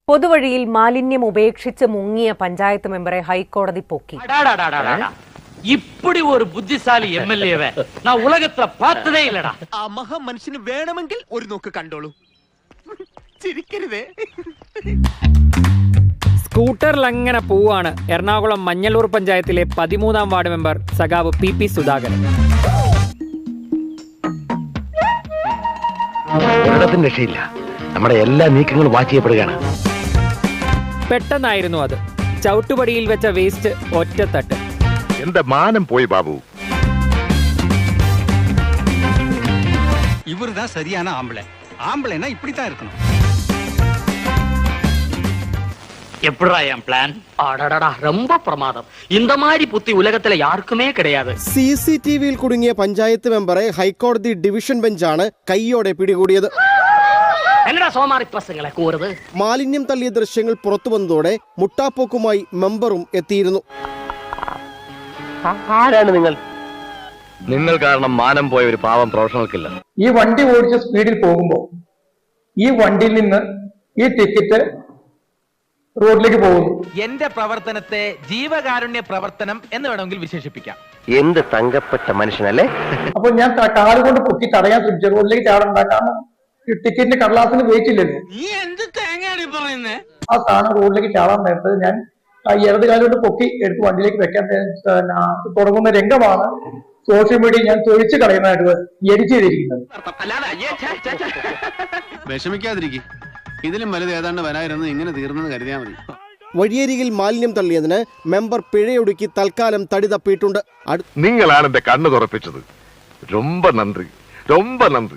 പൊതുവഴിയിൽ മാലിന്യം ഉപേക്ഷിച്ച് മുങ്ങിയ പഞ്ചായത്ത് മെമ്പറെ ഹൈക്കോടതി പൊക്കി. இப்படி ஒரு புத்திசாலி எம்எல்ஏவை நான் உலகத்துல பார்த்ததே இல்லடா. ആ മഹാ മനുഷ്യന് വേണമെങ്കിൽ ഒരു നോക്ക് കണ്ടോളൂ. ചിരിക്കരുതേ. സ്കൂട്ടറിൽ അങ്ങനെ പോവാണ് എറണാകുളം മഞ്ഞളൂർ പഞ്ചായത്തിലെ 13ാം വാർഡ് മെമ്പർ സഖാവ് പി സുധാകരൻ. രക്ഷയില്ല, നമ്മുടെ എല്ലാ നീക്കങ്ങളും വാച്ച് ചെയ്യപ്പെടുകയാണ്. പെട്ടെന്നായിരുന്നു അത്. ചവിട്ടുപടിയിൽ വെച്ച വേസ്റ്റ് ഒറ്റത്തട്ട്. എന്റെ മാനം പോയി ബാബു. ഇവരുதான் சரியான ஆம்பளை. ஆம்பளைனா இப்படித்தான் இருக்கணும். எப்படிடா என் பிளான்? அடடடா, ரொம்ப பிரமாதம். இந்த மாதிரி புத்தி உலகத்துல யாருக்குமே கிடையாது. CCTVയിൽ കുടുങ്ങിയ പഞ്ചായത്ത് മെമ്പറെ ഹൈക്കോടതി ഡിവിഷൻ ബെഞ്ചാണ് കൈയോടെ പിടികൂടിയത്. என்னடா சோமாரி பசங்களെ കൂറുത്? മാലിന്യം തള്ളിയ ദൃശ്യങ്ങൾ പുറത്തു വന്നതോടെ മുട്ടാപ്പോക്കുമായി മെമ്പറും എത്തിയിരുന്നു. ആരാണ് നിങ്ങൾ? നിങ്ങൾ കാരണം മാനം പോയ ഒരു പാവം പ്രൊഫഷണൽക്കില്ല. ഈ വണ്ടി ഓടിച്ച സ്പീഡിൽ പോകുമ്പോൾ ഈ വണ്ടിയിൽ നിന്ന് ഈ ടിക്കറ്റ് റോഡിലേക്ക് പോകുന്നു. എന്റെ പ്രവർത്തനത്തെ ജീവകാരുണ്യ പ്രവർത്തനം എന്ന് വേണമെങ്കിൽ വിശേഷിപ്പിക്കാം. എന്ത് തങ്കപ്പെട്ട മനുഷ്യനല്ലേ. അപ്പോൾ ഞാൻ കാലുകൊണ്ട് പൊക്കി തടയാൻ ശ്രമിച്ചു. റോഡിലേക്ക് ചാടുണ്ടാക്കാൻ ടിക്കറ്റിന്റെ കടലാസിന് വെയിറ്റ് ഇല്ലല്ലോ. നീ എന്ത് തേങ്ങയാണ് പറയുന്നേ? ആ സാധനം റോഡിലേക്ക് ചാടാൻ നേരത്തെ ഞാൻ ഇടത് കാലുകൊണ്ട് പൊക്കി എടുത്ത് വണ്ടിയിലേക്ക് വെക്കാൻ തുടങ്ങുന്ന രംഗമാണ് സോഷ്യൽ മീഡിയ ഞാൻ തൊഴിച്ചു കളയുന്നതായിട്ട് എഡിറ്റ് ചെയ്തിരിക്കുന്നത്. വിഷമിക്കാതിരിക്കും, ഇതിലും വലുത് ഏതാണ്ട് വരായിരുന്നു. ഇങ്ങനെ തീർന്നെന്ന് കരുതിയാൽ മതി. വഴിയരികിൽ മാലിന്യം തള്ളിയതിന് മെമ്പർ പിഴയൊടുക്കി തൽക്കാലം തടി തപ്പിയിട്ടുണ്ട്. നിങ്ങളാണ് എന്റെ കണ്ണു തുറപ്പിച്ചത്. ரொம்ப നന്ദി.